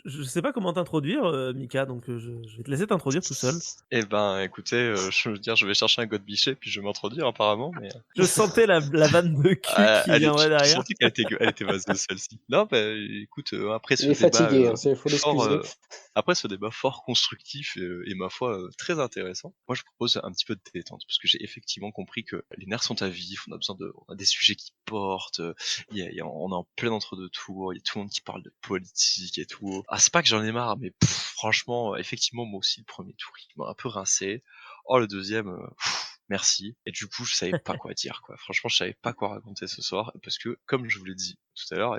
je sais pas comment t'introduire, Mika, donc je vais te laisser t'introduire tout seul. Eh ben, écoutez, je veux dire, je vais chercher un godebichet puis je vais m'introduire apparemment, mais Je sentais la vanne de cul qui allez, viendrait tu derrière. sentais qu'elle était vaseuse celle-ci. Non, bah, écoute, après Il ce est débat, fatigué, hein, faut fort, l'excuser. après ce débat fort constructif et ma foi, très intéressant, moi je propose un petit peu de détente parce que j'ai effectivement compris que les nerfs sont à vif, on a des sujets qui portent, on est en plein entre-deux tours, il y a tout le monde qui parle de politique et tout. Ah, c'est pas que j'en ai marre, mais franchement, effectivement, moi aussi, le premier tour, il m'a un peu rincé. Oh, le deuxième, merci. Et du coup, je savais pas quoi dire, quoi. Franchement, je savais pas quoi raconter ce soir, parce que, comme je vous l'ai dit tout à l'heure,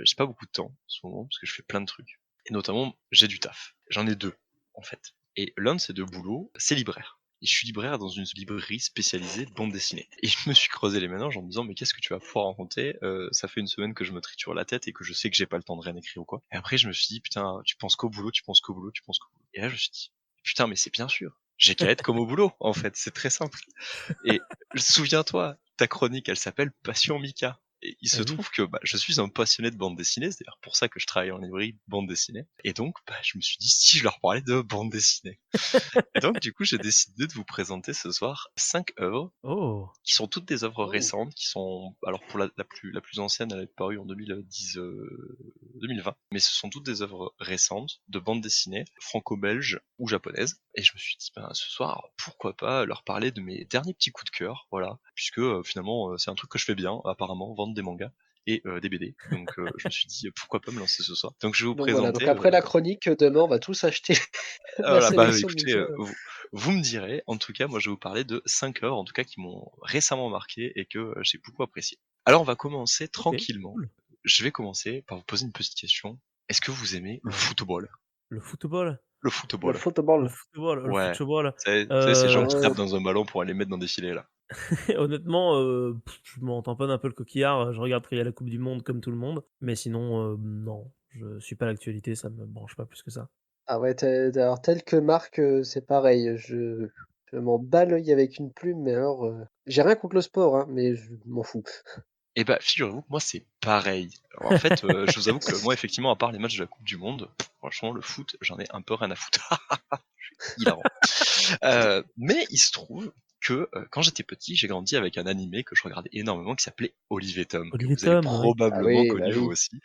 j'ai pas beaucoup de temps, en ce moment, parce que je fais plein de trucs. Et notamment, j'ai du taf. J'en ai deux, en fait. Et l'un de ces deux boulots, c'est libraire. Et je suis libraire dans une librairie spécialisée de bande dessinée. Et je me suis creusé les méninges en me disant, mais qu'est-ce que tu vas pouvoir raconter? Ça fait une semaine que je me triture la tête et que je sais que j'ai pas le temps de rien écrire ou quoi. Et après, je me suis dit, putain, tu penses qu'au boulot, tu penses qu'au boulot, tu penses qu'au boulot. Et là, je me suis dit, putain, mais c'est bien sûr. J'ai qu'à être comme au boulot, en fait. C'est très simple. Et souviens-toi, ta chronique, elle s'appelle Passion Mika. Et il se Eh oui. trouve que je suis un passionné de bande dessinée, c'est d'ailleurs pour ça que je travaille en librairie de bande dessinée. Et donc, je me suis dit si je leur parlais de bande dessinée. Et donc, du coup, j'ai décidé de vous présenter ce soir 5 œuvres Oh! qui sont toutes des œuvres Oh. récentes, qui sont, alors pour la plus ancienne, elle est parue en 2010, 2020, mais ce sont toutes des œuvres récentes de bande dessinée franco-belge ou japonaise. Et je me suis dit, ce soir, pourquoi pas leur parler de mes derniers petits coups de cœur, voilà, puisque finalement, c'est un truc que je fais bien, apparemment, vendre des mangas et des BD. Donc, je me suis dit, pourquoi pas me lancer ce soir. Donc, je vais vous Donc voilà, donc présenter, après la chronique, demain on va tous acheter la voilà, sélection de écoutez, Mika. vous me direz. En tout cas, moi, je vais vous parler de 5 œuvres, en tout cas, qui m'ont récemment marqué et que j'ai beaucoup apprécié. Alors, on va commencer OK, tranquillement. cool. Je vais commencer par vous poser une petite question. Est-ce que vous aimez le Ouais. football? Le football? Le Le football. Le football. football, le Ouais. football, Tu sais, ces gens qui Euh, tapent dans un ballon pour aller mettre dans des filets, là. honnêtement, je m'en tamponne un peu le coquillard, je regarde quand il y a la coupe du monde comme tout le monde, mais sinon, non, je suis pas l'actualité, ça me branche pas plus que ça. Ah ouais, alors tel que Marc, c'est pareil. Je m'en bats l'œil avec une plume, mais alors, j'ai rien contre le sport, hein, mais je m'en fous. Et figurez-vous que moi, c'est pareil. Alors, en fait, je vous avoue que moi, effectivement, à part les matchs de la Coupe du Monde, franchement, le foot, j'en ai un peu rien à foutre. Hilarant. Mais il se trouve que quand j'étais petit, j'ai grandi avec un animé que je regardais énormément qui s'appelait Olive et Tom, que Olivier vous avez Tom, oui. Ah probablement oui, bah connu vous oui. aussi.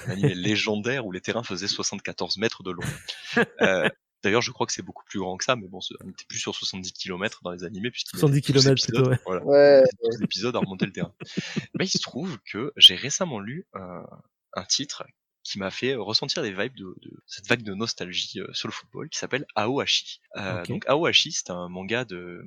Un animé légendaire où les terrains faisaient 74 mètres de long. Euh, D'ailleurs, je crois que c'est beaucoup plus grand que ça, mais bon, on n'était plus sur 70 kilomètres dans les animés puisqu'ils mettaient 70 12 kilomètres épisodes. plutôt, ouais. Voilà, ils Ouais, mettaient 12 épisodes à remonter le terrain. Mais il se trouve que j'ai récemment lu un titre qui m'a fait ressentir les vibes de cette vague de nostalgie sur le football qui s'appelle Aohashi. OK. Donc Aohashi, c'est un manga de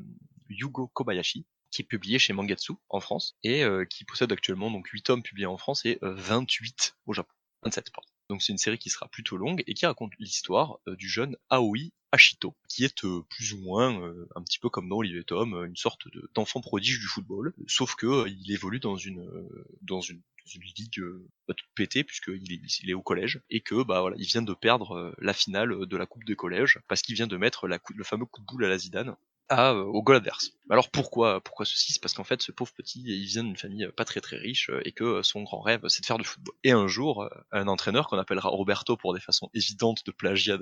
Yugo Kobayashi qui est publié chez Mangatsu en France et qui possède actuellement donc 8 tomes publiés en France et 28 au Japon. 27, pardon. Donc c'est une série qui sera plutôt longue et qui raconte l'histoire du jeune Aoi Ashito, qui est plus ou moins un petit peu comme dans Olivier Tom, une sorte d'enfant prodige du football, sauf que il évolue dans une ligue toute pétée puisqu'il est au collège et que voilà, il vient de perdre la finale de la coupe des collèges parce qu'il vient de mettre le fameux coup de boule à la Zidane au goal adverse. Alors pourquoi ceci? C'est parce qu'en fait ce pauvre petit il vient d'une famille pas très très riche et que son grand rêve c'est de faire du football. Et un jour un entraîneur qu'on appellera Roberto pour des façons évidentes de plagiat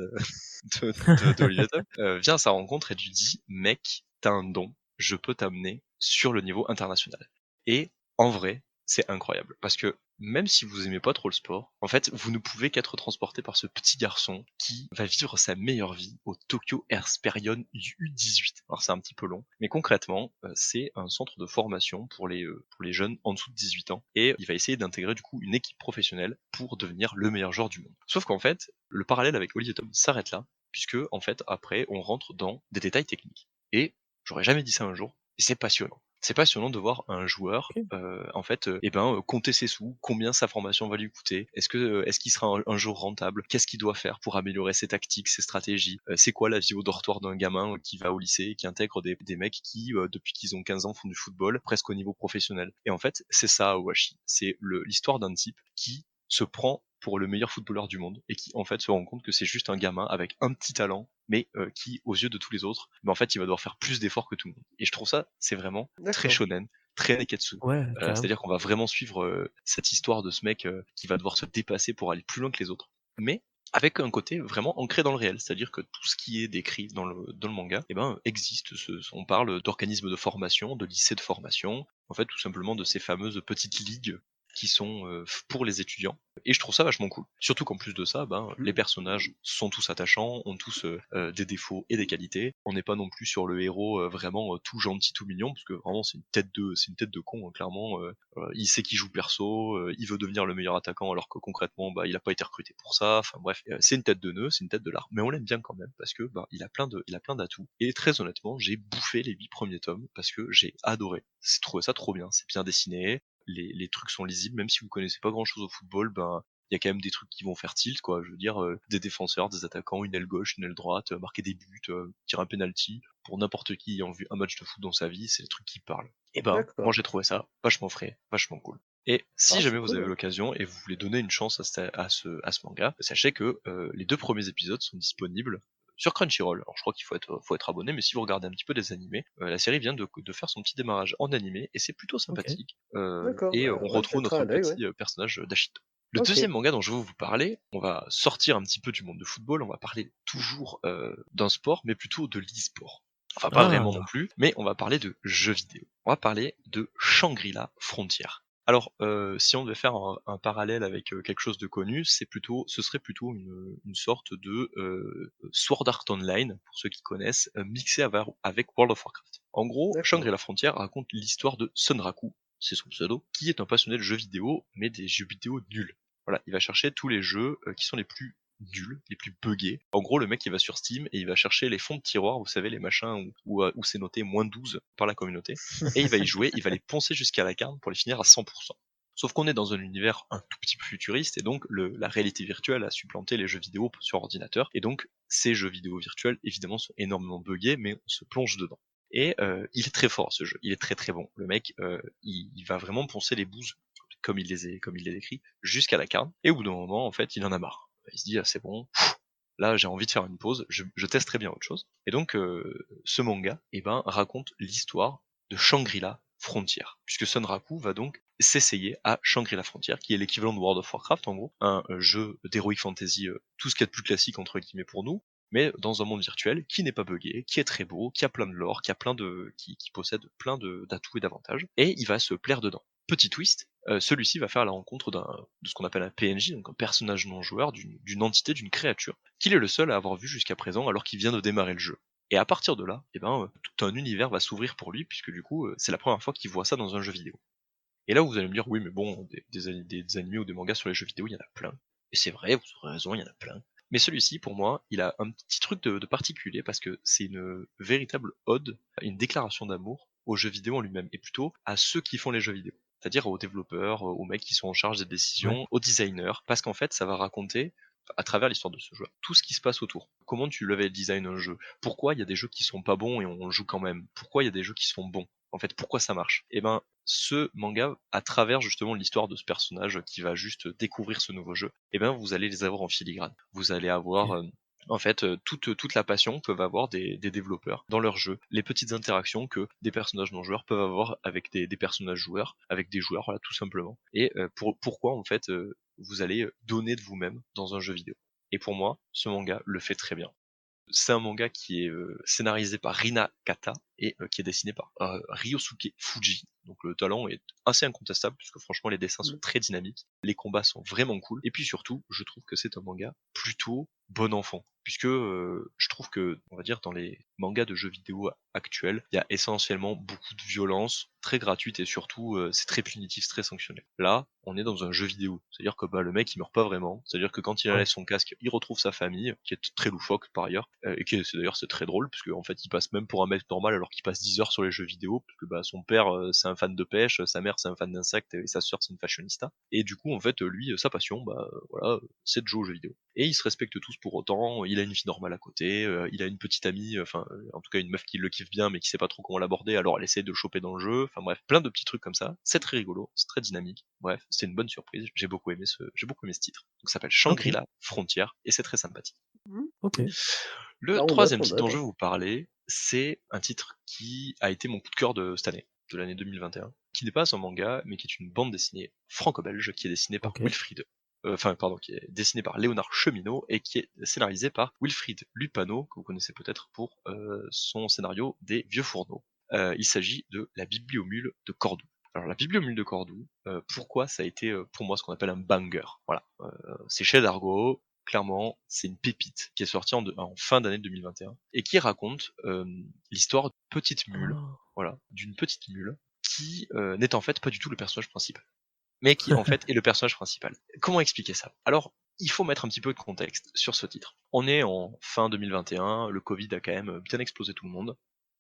d'Olivier Tom, vient à sa rencontre et lui dit mec t'as un don, je peux t'amener sur le niveau international. Et en vrai c'est incroyable parce que même si vous aimez pas trop le sport, en fait, vous ne pouvez qu'être transporté par ce petit garçon qui va vivre sa meilleure vie au Tokyo Airsperion U18. Alors c'est un petit peu long, mais concrètement, c'est un centre de formation pour les jeunes en dessous de 18 ans et il va essayer d'intégrer du coup une équipe professionnelle pour devenir le meilleur joueur du monde. Sauf qu'en fait, le parallèle avec Olivier Tom s'arrête là, puisque en fait, après, on rentre dans des détails techniques. Et j'aurais jamais dit ça un jour, et c'est passionnant. C'est passionnant de voir un joueur, OK. en fait, compter ses sous, combien sa formation va lui coûter, est-ce qu'il sera un jour rentable, qu'est-ce qu'il doit faire pour améliorer ses tactiques, ses stratégies, c'est quoi la vie au dortoir d'un gamin qui va au lycée et qui intègre des mecs qui, depuis qu'ils ont 15 ans, font du football presque au niveau professionnel. Et en fait, c'est ça Awashi, c'est l'histoire d'un type qui se prend pour le meilleur footballeur du monde et qui en fait se rend compte que c'est juste un gamin avec un petit talent mais qui aux yeux de tous les autres en fait il va devoir faire plus d'efforts que tout le monde. Et je trouve ça c'est vraiment très d'accord. shonen, très neketsu. Ouais, carrément. C'est-à-dire qu'on va vraiment suivre cette histoire de ce mec qui va devoir se dépasser pour aller plus loin que les autres. Mais avec un côté vraiment ancré dans le réel, c'est-à-dire que tout ce qui est décrit dans le manga, eh ben, existe. On parle d'organismes de formation, de lycées de formation, en fait, tout simplement de ces fameuses petites ligues qui sont pour les étudiants. Et je trouve ça vachement cool. Surtout qu'en plus de ça, ben, les personnages sont tous attachants, ont tous des défauts et des qualités. On n'est pas non plus sur le héros vraiment tout gentil, tout mignon, parce que vraiment c'est une tête de con, hein, clairement. Il sait qu'il joue perso, il veut devenir le meilleur attaquant alors que concrètement bah il a pas été recruté pour ça. Enfin bref, c'est une tête de nœud, c'est une tête de lard, mais on l'aime bien quand même parce que bah il a plein d'atouts. Et très honnêtement, j'ai bouffé les 8 premiers tomes parce que j'ai adoré. C'est trouvé ça trop bien, c'est bien dessiné, les trucs sont lisibles, même si vous connaissez pas grand chose au football, ben il y a quand même des trucs qui vont faire tilt, quoi. Je veux dire, des défenseurs, des attaquants, une aile gauche, une aile droite, marquer des buts, tirer un penalty. Pour n'importe qui ayant vu un match de foot dans sa vie, c'est des trucs qui parlent. Et ben, moi D'accord. j'ai trouvé ça vachement frais, vachement cool. Et si Ah, c'est jamais vous cool, avez ouais. l'occasion et vous voulez donner une chance à ce manga, sachez que les 2 premiers épisodes sont disponibles sur Crunchyroll. Alors je crois qu'il faut être abonné, mais si vous regardez un petit peu des animés, la série vient de faire son petit démarrage en animé et c'est plutôt OK. sympathique. D'accord, Et bah, on ouais, je retrouve jetterai notre un œil, ouais. petit personnage d'Ashito. Le OK. deuxième manga dont je veux vous parler, on va sortir un petit peu du monde de football, on va parler toujours d'un sport, mais plutôt de l'e-sport. Enfin, pas vraiment non Ah! plus, mais on va parler de jeux vidéo. On va parler de Shangri-La Frontier. Alors, si on devait faire un parallèle avec quelque chose de connu, ce serait plutôt une sorte de Sword Art Online, pour ceux qui connaissent, mixé avec World of Warcraft. En gros, D'accord. Shangri-La Frontier raconte l'histoire de Sunraku, c'est son pseudo, qui est un passionné de jeux vidéo, mais des jeux vidéo nuls. Voilà, il va chercher tous les jeux qui sont les plus nuls, les plus buggés. En gros, le mec il va sur Steam et il va chercher les fonds de tiroir, vous savez, les machins où c'est noté -12 par la communauté, et il va y jouer, il va les poncer jusqu'à la carte pour les finir à 100%. Sauf qu'on est dans un univers un tout petit peu futuriste, et donc la réalité virtuelle a supplanté les jeux vidéo sur ordinateur, et donc ces jeux vidéo virtuels évidemment sont énormément buggés, mais on se plonge dedans. Et il est très fort ce jeu, il est très très bon. Le mec, il va vraiment poncer les bouses comme il les décrit, jusqu'à la carte. Et au bout d'un moment, en fait, il en a marre. Il se dit, ah, c'est bon, là j'ai envie de faire une pause, je testerai bien autre chose. Et donc ce manga eh ben, raconte l'histoire de Shangri-La Frontier, puisque Sunraku va donc s'essayer à Shangri-La Frontier, qui est l'équivalent de World of Warcraft en gros, un jeu d'heroic fantasy, tout ce qu'il y a de plus classique entre guillemets pour nous, mais dans un monde virtuel qui n'est pas buggé, qui est très beau, qui a plein de lore, qui possède plein d'atouts et d'avantages, et il va se plaire dedans. Petit twist, celui-ci va faire la rencontre de ce qu'on appelle un PNJ, donc un personnage non joueur, d'une entité, d'une créature, qu'il est le seul à avoir vu jusqu'à présent alors qu'il vient de démarrer le jeu. Et à partir de là, eh ben, tout un univers va s'ouvrir pour lui, puisque du coup, c'est la première fois qu'il voit ça dans un jeu vidéo. Et là, vous allez me dire, oui, mais bon, des animés ou des mangas sur les jeux vidéo, il y en a plein. Et c'est vrai, vous aurez raison, il y en a plein. Mais celui-ci, pour moi, il a un petit truc de particulier, parce que c'est une véritable ode, une déclaration d'amour au jeu vidéo en lui-même, et plutôt à ceux qui font les jeux vidéo. C'est-à-dire aux développeurs, aux mecs qui sont en charge des Ouais. décisions, aux designers, parce qu'en fait, ça va raconter, à travers l'histoire de ce jeu, tout ce qui se passe autour. Comment tu level design un jeu? Pourquoi il y a des jeux qui sont pas bons et on joue quand même? Pourquoi il y a des jeux qui sont bons? En fait, pourquoi ça marche? Et ben, ce manga, à travers justement l'histoire de ce personnage qui va juste découvrir ce nouveau jeu, et ben vous allez les avoir en filigrane. Vous allez avoir OK. en fait toute la passion peuvent avoir des développeurs dans leur jeu, les petites interactions que des personnages non joueurs peuvent avoir avec des personnages joueurs, avec des joueurs, voilà, tout simplement. Et pourquoi en fait vous allez donner de vous-même dans un jeu vidéo. Et pour moi, ce manga le fait très bien. C'est un manga qui est scénarisé par Rina Kata et qui est dessiné par Ryosuke Fuji. Donc le talent est assez incontestable puisque franchement les dessins sont Mmh. très dynamiques, les combats sont vraiment cool et puis surtout je trouve que c'est un manga plutôt bon enfant puisque je trouve que on va dire dans les mangas de jeux vidéo actuels, il y a essentiellement beaucoup de violence, très gratuite et surtout c'est très punitif, c'est très sanctionné. Là, on est dans un jeu vidéo, c'est-à-dire que bah, le mec il meurt pas vraiment, c'est-à-dire que quand il enlève Ouais. son casque, il retrouve sa famille, qui est très loufoque par ailleurs, et c'est très drôle parce qu'en fait il passe même pour un mec normal alors qu'il passe 10 heures sur les jeux vidéo, parce que bah, son père c'est un fan de pêche, sa mère c'est un fan d'insectes et sa sœur c'est une fashionista, et du coup en fait lui sa passion bah voilà c'est de jouer aux jeux vidéo. Et ils se respectent tous pour autant, il a une vie normale à côté, il a une petite amie, enfin en tout cas une meuf qui le kiffe bien mais qui sait pas trop comment l'aborder, alors elle essaie de le choper dans le jeu, enfin bref, plein de petits trucs comme ça, c'est très rigolo, c'est très dynamique, bref, c'est une bonne surprise, j'ai beaucoup aimé ce titre. Donc ça s'appelle OK. Shangri-La Frontière et c'est très sympathique. Mmh. OK. Le Ah, troisième on titre dont note, je hein. vais vous parler, c'est un titre qui a été mon coup de cœur de cette année, de l'année 2021, qui n'est pas un manga, mais qui est une bande dessinée franco-belge qui est dessinée par OK. Wilfried. qui est dessiné par Léonard Cheminot et qui est scénarisé par Wilfried Lupano, que vous connaissez peut-être pour son scénario des Vieux Fourneaux. Il s'agit de La Bibliomule de Cordoue. Alors la Bibliomule de Cordoue, pourquoi ça a été pour moi ce qu'on appelle un banger. Voilà, c'est chez Dargaud, clairement c'est une pépite qui est sortie en fin d'année 2021 et qui raconte l'histoire d'une petite mule, Oh. voilà, d'une petite mule qui n'est en fait pas du tout le personnage principal, mais qui en fait est le personnage principal. Comment expliquer ça? Alors, il faut mettre un petit peu de contexte sur ce titre. On est en fin 2021, le Covid a quand même bien explosé tout le monde,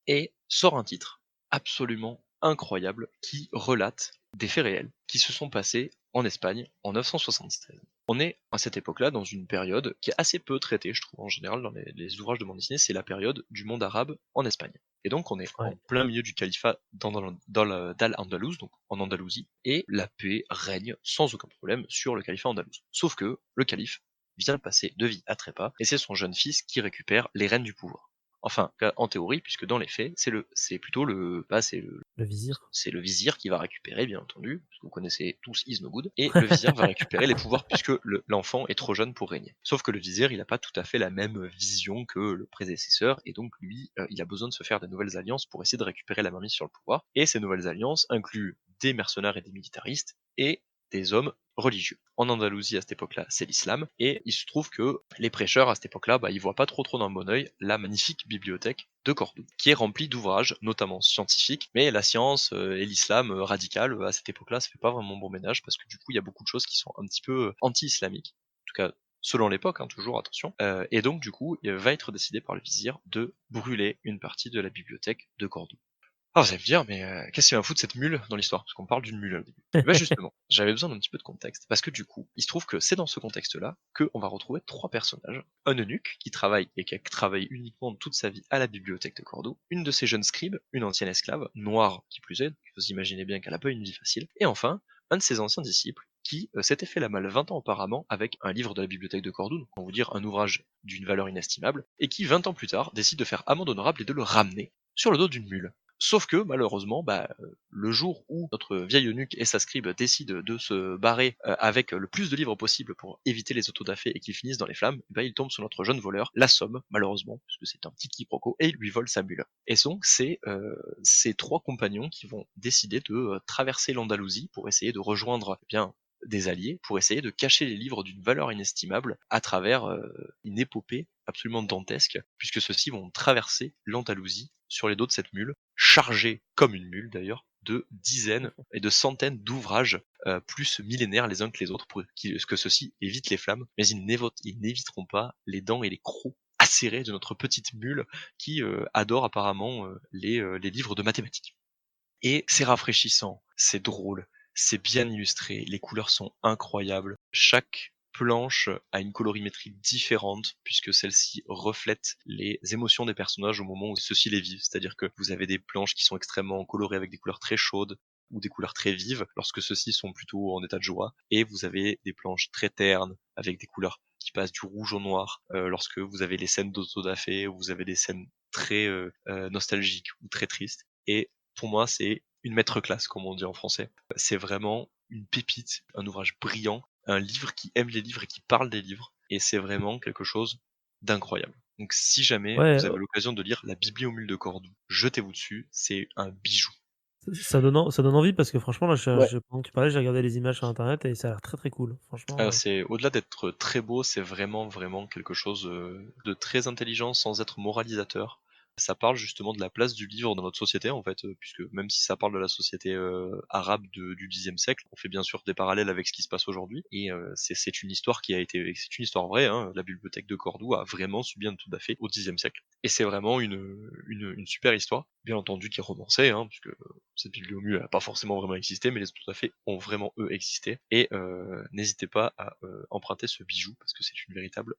et sort un titre absolument incroyable qui relate des faits réels qui se sont passés en Espagne en 976. On est à cette époque-là dans une période qui est assez peu traitée, je trouve, en général, dans les ouvrages de bande dessinée, c'est la période du monde arabe en Espagne. Et donc on est en Ouais. plein milieu du califat d'Al-Andalus, donc en Andalousie, et la paix règne sans aucun problème sur le califat andalouse. Sauf que le calife vient de passer de vie à trépas, et c'est son jeune fils qui récupère les rênes du pouvoir. Enfin, en théorie, puisque dans les faits, c'est plutôt Le vizir. c'est le vizir qui va récupérer, bien entendu, parce que vous connaissez tous Is No Good, et le vizir va récupérer les pouvoirs puisque l'enfant est trop jeune pour régner. Sauf que le vizir, il n'a pas tout à fait la même vision que le prédécesseur, et donc lui, il a besoin de se faire de nouvelles alliances pour essayer de récupérer la mainmise sur le pouvoir, et ces nouvelles alliances incluent des mercenaires et des militaristes, et des hommes religieux. En Andalousie, à cette époque-là, c'est l'islam, et il se trouve que les prêcheurs, à cette époque-là, ils voient pas trop d'un bon œil la magnifique bibliothèque de Cordoue, qui est remplie d'ouvrages, notamment scientifiques, mais la science et l'islam radical, à cette époque-là, ça fait pas vraiment bon ménage, parce que du coup, il y a beaucoup de choses qui sont un petit peu anti-islamiques, en tout cas, selon l'époque, toujours, attention, et donc, du coup, il va être décidé par le vizir de brûler une partie de la bibliothèque de Cordoue. Alors vous allez me dire, mais qu'est-ce qu'il va foutre cette mule dans l'histoire? Parce qu'on parle d'une mule au début. Et ben justement, j'avais besoin d'un petit peu de contexte, parce que du coup, il se trouve que c'est dans ce contexte-là qu'on va retrouver trois personnages. Un eunuque qui travaille et qui a travaillé uniquement toute sa vie à la bibliothèque de Cordoue, une de ses jeunes scribes, une ancienne esclave, noire qui plus est, vous imaginez bien qu'elle a pas une vie facile, et enfin, un de ses anciens disciples, qui s'était fait la malle 20 ans auparavant avec un livre de la bibliothèque de Cordoue, donc on va vous dire un ouvrage d'une valeur inestimable, et qui 20 ans plus tard décide de faire amende honorable et de le ramener sur le dos d'une mule. Sauf que, malheureusement, le jour où notre vieil eunuque et sa scribe décident de se barrer avec le plus de livres possible pour éviter les autodafés et qu'ils finissent dans les flammes, il tombe sur notre jeune voleur, l'assomme, malheureusement, puisque c'est un petit quiproquo, et il lui vole sa mule. Et donc, c'est ces trois compagnons qui vont décider de traverser l'Andalousie pour essayer de rejoindre des alliés, pour essayer de cacher les livres d'une valeur inestimable à travers une épopée absolument dantesque, puisque ceux-ci vont traverser l'Andalousie sur les dos de cette mule, chargée comme une mule d'ailleurs, de dizaines et de centaines d'ouvrages plus millénaires les uns que les autres pour que ceux-ci évitent les flammes, mais ils n'éviteront pas les dents et les crocs acérés de notre petite mule qui adore apparemment les livres de mathématiques. Et c'est rafraîchissant, c'est drôle, c'est bien illustré, les couleurs sont incroyables. Chaque planche a une colorimétrie différente puisque celle-ci reflète les émotions des personnages au moment où ceux-ci les vivent. C'est-à-dire que vous avez des planches qui sont extrêmement colorées avec des couleurs très chaudes ou des couleurs très vives lorsque ceux-ci sont plutôt en état de joie. Et vous avez des planches très ternes avec des couleurs qui passent du rouge au noir lorsque vous avez les scènes d'autodafé ou vous avez des scènes très nostalgiques ou très tristes. Et pour moi, c'est une maître classe, comme on dit en français. C'est vraiment une pépite, un ouvrage brillant, un livre qui aime les livres et qui parle des livres, et c'est vraiment quelque chose d'incroyable. Donc si jamais Ouais, vous avez l'occasion de lire La Bibliomule de Cordoue, jetez-vous dessus, c'est un bijou. ça donne envie parce que franchement là, Ouais. pendant que tu parlais, j'ai regardé les images sur internet et ça a l'air très, très cool. Franchement, C'est au-delà d'être très beau, c'est vraiment quelque chose de très intelligent sans être moralisateur. Ça parle justement de la place du livre dans notre société en fait, puisque même si ça parle de la société arabe du Xe siècle, on fait bien sûr des parallèles avec ce qui se passe aujourd'hui. Et c'est une histoire c'est une histoire vraie. Hein, la bibliothèque de Cordoue a vraiment subi un tout-à-fait au Xe siècle. Et c'est vraiment une super histoire, bien entendu qui est romancée, hein, puisque cette bibliomule n'a pas forcément vraiment existé, mais les tout-à-fait ont vraiment eux existé. Et n'hésitez pas à emprunter ce bijou parce que c'est une véritable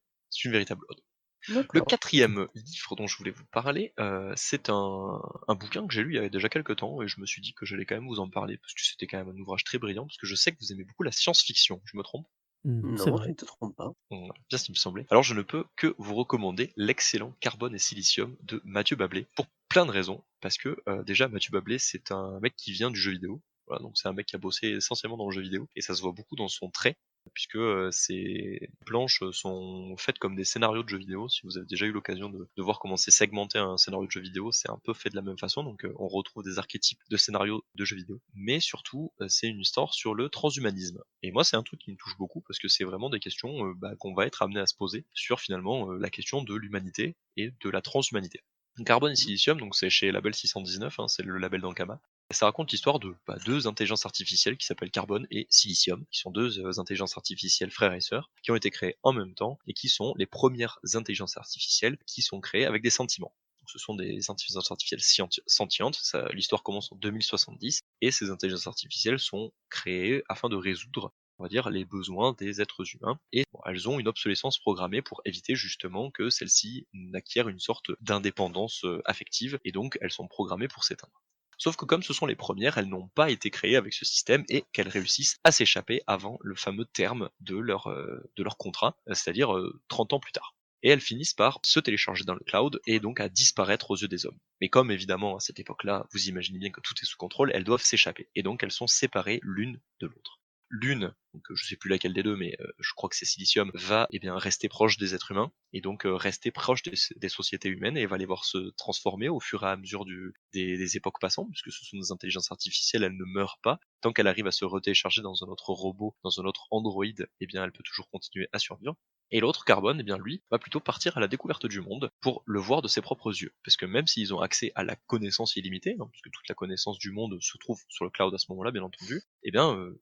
ode. Le D'accord. quatrième livre dont je voulais vous parler, c'est un bouquin que j'ai lu il y a déjà quelques temps et je me suis dit que j'allais quand même vous en parler parce que c'était quand même un ouvrage très brillant, parce que je sais que vous aimez beaucoup la science-fiction, je me trompe? c'est Non, tu vrai. ne te trompes pas. Voilà, bien ce qui me semblait. Alors je ne peux que vous recommander l'excellent Carbone et Silicium de Mathieu Bablé, pour plein de raisons, parce que déjà Mathieu Bablé c'est un mec qui vient du jeu vidéo, Voilà, donc c'est un mec qui a bossé essentiellement dans le jeu vidéo, et ça se voit beaucoup dans son trait, puisque ces planches sont faites comme des scénarios de jeux vidéo. Si vous avez déjà eu l'occasion de voir comment c'est segmenté un scénario de jeu vidéo, c'est un peu fait de la même façon, donc on retrouve des archétypes de scénarios de jeux vidéo. Mais surtout, c'est une histoire sur le transhumanisme. Et moi, c'est un truc qui me touche beaucoup, parce que c'est vraiment des questions qu'on va être amené à se poser sur finalement la question de l'humanité et de la transhumanité. Carbone et Silicium, donc c'est chez Label 619, c'est le label d'Ankama. Ça raconte l'histoire de deux intelligences artificielles qui s'appellent Carbone et Silicium, qui sont deux intelligences artificielles frères et sœurs, qui ont été créées en même temps et qui sont les premières intelligences artificielles qui sont créées avec des sentiments. Donc, ce sont des intelligences artificielles sentientes, l'histoire commence en 2070, et ces intelligences artificielles sont créées afin de résoudre, on va dire, les besoins des êtres humains, et elles ont une obsolescence programmée pour éviter justement que celles-ci n'acquièrent une sorte d'indépendance affective, et donc elles sont programmées pour s'éteindre. Sauf que comme ce sont les premières, elles n'ont pas été créées avec ce système, et qu'elles réussissent à s'échapper avant le fameux terme de leur contrat, c'est-à-dire 30 ans plus tard. Et elles finissent par se télécharger dans le cloud et donc à disparaître aux yeux des hommes. Mais comme évidemment à cette époque-là, vous imaginez bien que tout est sous contrôle, elles doivent s'échapper, et donc elles sont séparées l'une de l'autre. L'une, donc je sais plus laquelle des deux, mais je crois que c'est Silicium, va rester proche des êtres humains, et donc rester proche des sociétés humaines, et va les voir se transformer au fur et à mesure des époques passantes, puisque ce sont des intelligences artificielles, elles ne meurent pas. Tant qu'elle arrive à se retélécharger dans un autre robot, dans un autre android, elle peut toujours continuer à survivre. Et l'autre, Carbone, lui, va plutôt partir à la découverte du monde pour le voir de ses propres yeux. Parce que même s'ils ont accès à la connaissance illimitée, puisque toute la connaissance du monde se trouve sur le cloud à ce moment-là, bien entendu,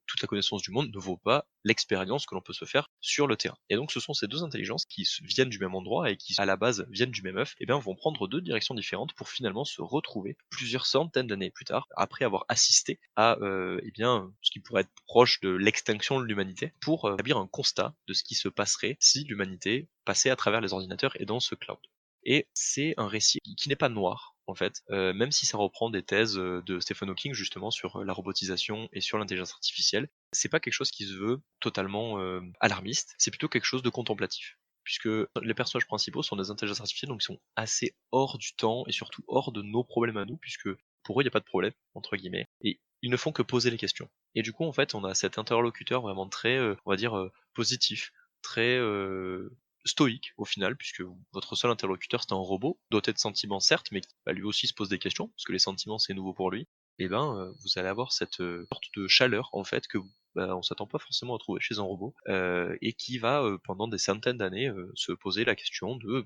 toute la connaissance du monde ne vaut pas l'expérience que l'on peut se faire sur le terrain. Et donc ce sont ces deux intelligences qui viennent du même endroit et qui, à la base, viennent du même œuf, vont prendre deux directions différentes pour finalement se retrouver plusieurs centaines d'années plus tard, après avoir assisté à ce qui pourrait être proche de l'extinction de l'humanité, pour établir un constat de ce qui se passerait si l'humanité passait à travers les ordinateurs et dans ce cloud. Et c'est un récit qui n'est pas noir, en fait, même si ça reprend des thèses de Stephen Hawking justement sur la robotisation et sur l'intelligence artificielle. C'est pas quelque chose qui se veut totalement alarmiste, c'est plutôt quelque chose de contemplatif, puisque les personnages principaux sont des intelligences artificielles, donc ils sont assez hors du temps et surtout hors de nos problèmes à nous, puisque pour eux il n'y a pas de problème, entre guillemets, et ils ne font que poser les questions. Et du coup, en fait, on a cet interlocuteur vraiment très, on va dire, positif, très stoïque au final, puisque votre seul interlocuteur c'est un robot, doté de sentiments certes, mais qui lui aussi se pose des questions, parce que les sentiments c'est nouveau pour lui. Vous allez avoir cette sorte de chaleur en fait que on s'attend pas forcément à trouver chez un robot, et qui va pendant des centaines d'années se poser la question de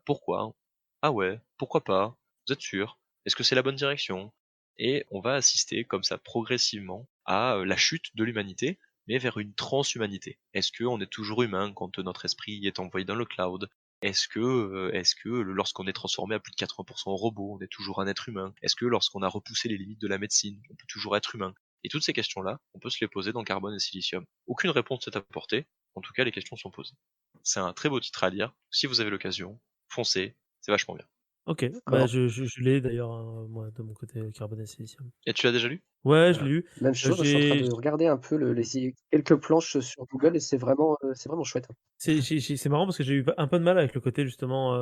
pourquoi, ah ouais, pourquoi pas, vous êtes sûr, est-ce que c'est la bonne direction? Et on va assister comme ça progressivement à la chute de l'humanité, mais vers une transhumanité. Est-ce qu'on est toujours humain quand notre esprit est envoyé dans le cloud? Est-ce que lorsqu'on est transformé à plus de 80% en robot, on est toujours un être humain? Est-ce que lorsqu'on a repoussé les limites de la médecine, on peut toujours être humain? Et toutes ces questions-là, on peut se les poser dans Carbone et Silicium. Aucune réponse n'est apportée, en tout cas les questions sont posées. C'est un très beau titre à lire, si vous avez l'occasion, foncez, c'est vachement bien. OK, D'accord. je l'ai d'ailleurs, moi de mon côté, Carbone et Silicium. Et tu l'as déjà lu? Ouais, je l'ai Voilà. lu. Même chose, je suis en train J'ai de regarder un peu quelques planches sur Google et c'est vraiment chouette, hein. c'est marrant parce que j'ai eu un peu de mal avec le côté justement,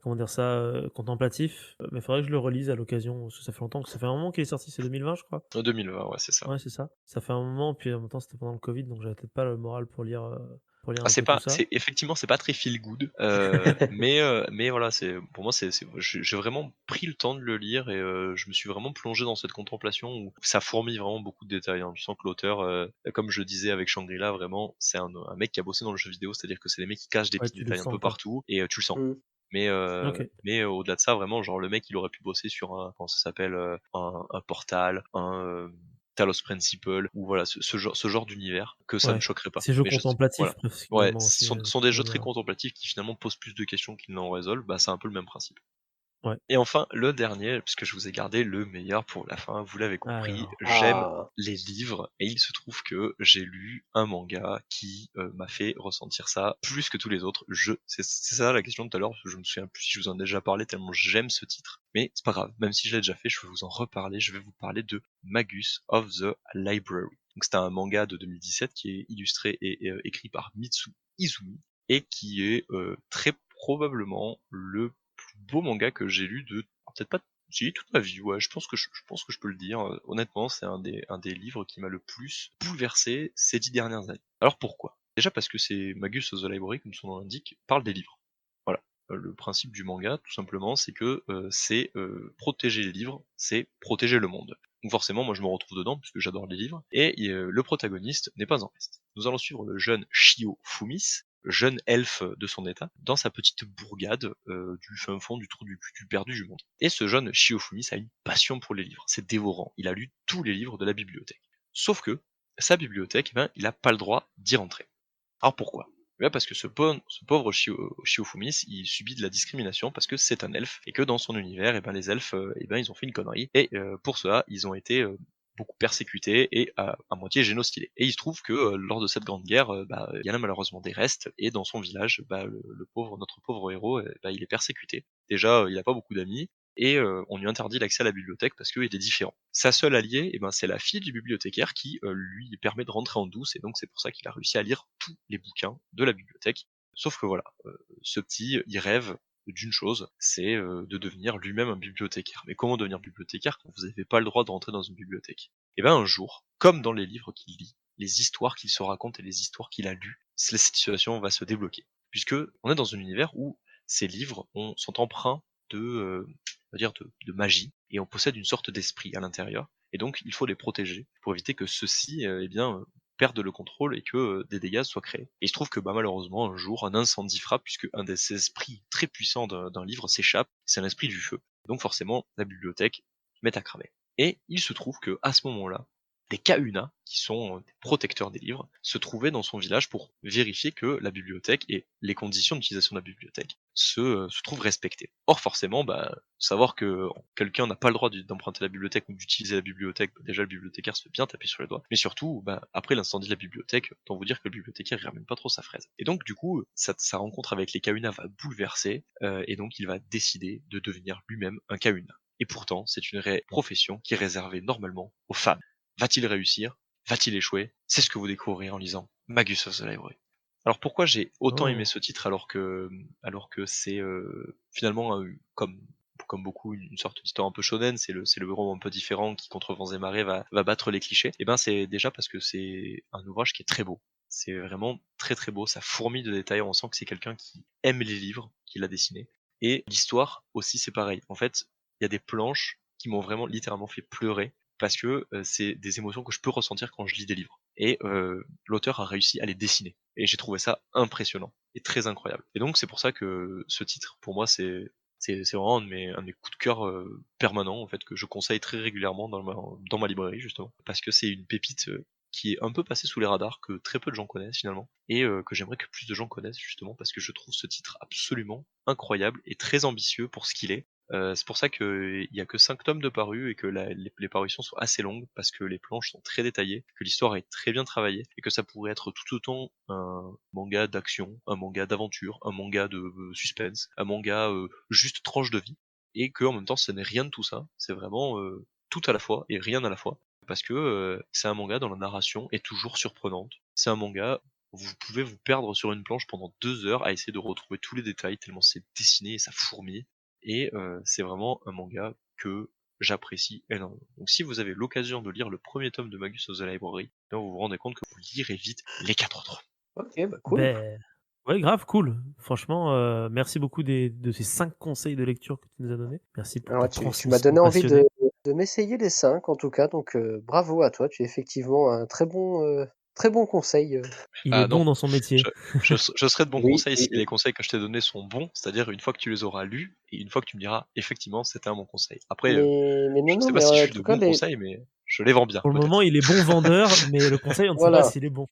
comment dire ça? Contemplatif, mais il faudrait que je le relise à l'occasion, parce que ça fait longtemps que ça fait un moment qu'il est sorti, c'est 2020 je crois? 2020, ouais, c'est ça. Ouais, c'est ça. Ça fait un moment, puis en même temps c'était pendant le covid, donc j'avais peut-être pas le moral pour lire Ah, un peu tout ça. c'est effectivement, c'est pas très feel good, mais voilà, pour moi, j'ai vraiment pris le temps de le lire, et je me suis vraiment plongé dans cette contemplation où ça fourmille vraiment beaucoup de détails, hein. Tu sens que l'auteur, comme je disais avec Shangri-La, vraiment, c'est un mec qui a bossé dans le jeu vidéo, c'est-à-dire que c'est des mecs qui cachent des Ouais, petits tu le détails un peu sens quoi. partout, et tu le sens. Mmh. Mais OK. au-delà de ça, vraiment, genre le mec, il aurait pu bosser sur comment ça s'appelle, un Portal, Talos Principle, ou voilà, ce genre d'univers, que ça ne Ouais. choquerait pas. Ces jeux Mais contemplatifs voilà. presque Ouais, finalement aussi, ce sont si des je veux jeux très dire. contemplatifs qui finalement posent plus de questions qu'ils n'en résolvent, c'est un peu le même principe. Ouais. Et enfin, le dernier, puisque je vous ai gardé le meilleur pour la fin, vous l'avez compris, Alors, j'aime Ah! les livres, et il se trouve que j'ai lu un manga qui m'a fait ressentir ça plus que tous les autres. C'est ça la question de tout à l'heure, parce que je me souviens plus si je vous en ai déjà parlé tellement j'aime ce titre. Mais c'est pas grave, même si je l'ai déjà fait, je vais vous en reparler, je vais vous parler de Magus of the Library. Donc c'est un manga de 2017 qui est illustré et écrit par Mitsu Izumi, et qui est très probablement le plus beau manga que j'ai lu peut-être pas Si, toute ma vie, ouais, je pense que je peux le dire. Honnêtement, c'est un des livres qui m'a le plus bouleversé ces 10 dernières années. Alors pourquoi? Déjà parce que c'est Magus of the Library, comme son nom l'indique, parle des livres. Voilà. Le principe du manga, tout simplement, c'est que c'est protéger les livres, c'est protéger le monde. Donc forcément, moi je me retrouve dedans, puisque j'adore les livres, et le protagoniste n'est pas en reste. Nous allons suivre le jeune Shio Fumis, jeune elfe de son état, dans sa petite bourgade du fin fond du trou du perdu du monde. Et ce jeune Shio Fumis a une passion pour les livres, c'est dévorant, il a lu tous les livres de la bibliothèque. Sauf que, sa bibliothèque, eh ben, il n'a pas le droit d'y rentrer. Alors pourquoi? Eh bien parce que ce pauvre Shiofumis, il subit de la discrimination parce que c'est un elfe, et que dans son univers, eh ben, les elfes, eh ben, ils ont fait une connerie, et pour cela, ils ont été beaucoup persécutés et à moitié génocidés. Et il se trouve que lors de cette grande guerre, il y en a malheureusement des restes, et dans son village, notre pauvre héros, il est persécuté. Déjà, il n'a pas beaucoup d'amis, et on lui interdit l'accès à la bibliothèque parce qu'il est différent. Sa seule alliée, eh ben, c'est la fille du bibliothécaire qui lui permet de rentrer en douce, et donc c'est pour ça qu'il a réussi à lire tous les bouquins de la bibliothèque. Sauf que voilà, ce petit, il rêve d'une chose, c'est de devenir lui-même un bibliothécaire. Mais comment devenir bibliothécaire quand vous n'avez pas le droit de rentrer dans une bibliothèque? Et ben un jour, comme dans les livres qu'il lit, les histoires qu'il se raconte et les histoires qu'il a lues, cette situation va se débloquer. Puisque on est dans un univers où ces livres sont empreints de on va dire de magie, et on possède une sorte d'esprit à l'intérieur, et donc il faut les protéger pour éviter que ceux-ci perdent le contrôle et que des dégâts soient créés. Et il se trouve que malheureusement un jour un incendie frappe, puisque un des esprits très puissants d'un livre s'échappe, c'est l'esprit du feu. Donc forcément la bibliothèque met à cramer. Et il se trouve que à ce moment-là, des Kahuna, qui sont des protecteurs des livres, se trouvaient dans son village pour vérifier que la bibliothèque et les conditions d'utilisation de la bibliothèque se trouvent respectées. Or forcément, savoir que quelqu'un n'a pas le droit d'emprunter la bibliothèque ou d'utiliser la bibliothèque, déjà le bibliothécaire se fait bien taper sur les doigts, mais surtout, après l'incendie de la bibliothèque, autant vous dire que le bibliothécaire il ramène pas trop sa fraise. Et donc du coup, sa rencontre avec les Kahuna va bouleverser, et donc il va décider de devenir lui-même un Kahuna. Et pourtant, c'est une profession qui est réservée normalement aux femmes. Va-t-il réussir? Va-t-il échouer? C'est ce que vous découvrirez en lisant Magus of the Library. Alors pourquoi j'ai autant aimé ce titre alors que c'est finalement comme beaucoup une sorte d'histoire un peu shonen, c'est le héros un peu différent qui contre vents et marées va battre les clichés. Et ben c'est déjà parce que c'est un ouvrage qui est très beau. C'est vraiment très très beau, ça fourmille de détails, on sent que c'est quelqu'un qui aime les livres, qui l'a dessiné. Et l'histoire aussi c'est pareil. En fait, il y a des planches qui m'ont vraiment littéralement fait pleurer, parce que c'est des émotions que je peux ressentir quand je lis des livres. Et l'auteur a réussi à les dessiner. Et j'ai trouvé ça impressionnant et très incroyable. Et donc c'est pour ça que ce titre, pour moi, c'est vraiment un de mes coups de cœur permanents, en fait, que je conseille très régulièrement dans ma librairie, justement. Parce que c'est une pépite qui est un peu passée sous les radars, que très peu de gens connaissent finalement, et que j'aimerais que plus de gens connaissent, justement, parce que je trouve ce titre absolument incroyable et très ambitieux pour ce qu'il est. C'est pour ça qu'il y a que 5 tomes de parus, et que les parutions sont assez longues, parce que les planches sont très détaillées, que l'histoire est très bien travaillée, et que ça pourrait être tout autant un manga d'action, un manga d'aventure, un manga de suspense, un manga juste tranche de vie, et que en même temps ce n'est rien de tout ça, c'est vraiment tout à la fois et rien à la fois, parce que c'est un manga dont la narration est toujours surprenante. C'est un manga où vous pouvez vous perdre sur une planche pendant 2 heures à essayer de retrouver tous les détails, tellement c'est dessiné et ça fourmille. Et c'est vraiment un manga que j'apprécie énormément. Donc si vous avez l'occasion de lire le premier tome de Magus of the Library, là vous vous rendez compte que vous lirez vite les 4 autres. Ok, cool. Ben, ouais, grave, cool. Franchement, merci beaucoup de ces 5 conseils de lecture que tu nous as donnés. Merci pour Alors, ta tu m'as donné transmission envie passionnée. de m'essayer les 5 en tout cas, donc bravo à toi, tu es effectivement un très bon conseil. Il est Ah non, bon dans son métier. je serai de bon Oui, conseil oui, si les conseils que je t'ai donnés sont bons, c'est-à-dire une fois que tu les auras lus, et une fois que tu me diras effectivement c'était un bon conseil. Après, mais je non, sais pas mais si je en suis de tout cas, bons conseils, mais je les vends bien, Pour le moment, peut-être. il est bon vendeur, mais le conseil, on ne sait pas voilà. s'il est bon.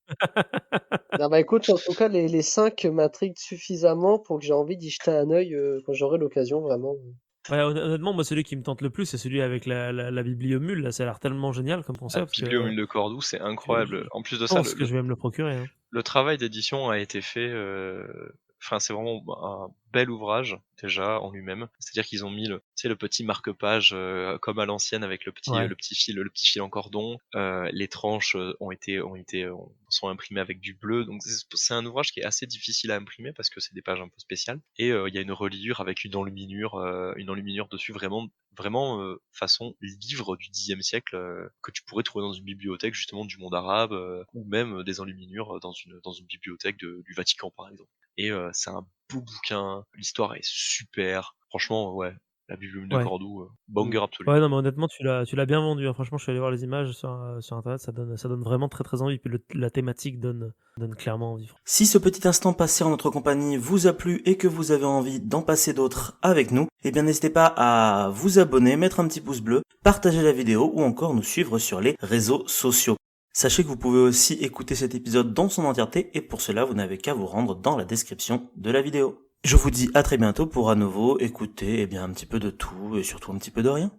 Ah bah écoute, en tout cas, les 5 m'intriguent suffisamment pour que j'ai envie d'y jeter un œil quand j'aurai l'occasion, vraiment. Ouais, honnêtement, moi, celui qui me tente le plus, c'est celui avec la bibliomule. Là, ça a l'air tellement génial comme Ah, concept Bibliomule de Cordoue, c'est que je incroyable. En plus de ça, pense que je vais me le procurer, hein. le travail d'édition a été fait enfin c'est vraiment un bel ouvrage déjà en lui-même. C'est-à-dire qu'ils ont mis le petit marque-page comme à l'ancienne avec le petit fil en cordon. Les tranches sont imprimées avec du bleu. Donc c'est un ouvrage qui est assez difficile à imprimer parce que c'est des pages un peu spéciales. Et il y a une reliure avec une enluminure dessus vraiment façon livre du Xe siècle que tu pourrais trouver dans une bibliothèque justement du monde arabe ou même des enluminures dans une bibliothèque du Vatican par exemple. Et c'est un beau bouquin, l'histoire est super. Franchement, ouais, la Bible de Ouais. Cordoue, banger absolu. Ouais, non, mais honnêtement, tu l'as bien vendu, hein. Franchement, je suis allé voir les images sur internet, ça donne vraiment très, très envie. Puis la thématique donne clairement envie. Si ce petit instant passé en notre compagnie vous a plu et que vous avez envie d'en passer d'autres avec nous, eh bien n'hésitez pas à vous abonner, mettre un petit pouce bleu, partager la vidéo ou encore nous suivre sur les réseaux sociaux. Sachez que vous pouvez aussi écouter cet épisode dans son entièreté et pour cela vous n'avez qu'à vous rendre dans la description de la vidéo. Je vous dis à très bientôt pour à nouveau écouter un petit peu de tout et surtout un petit peu de rien.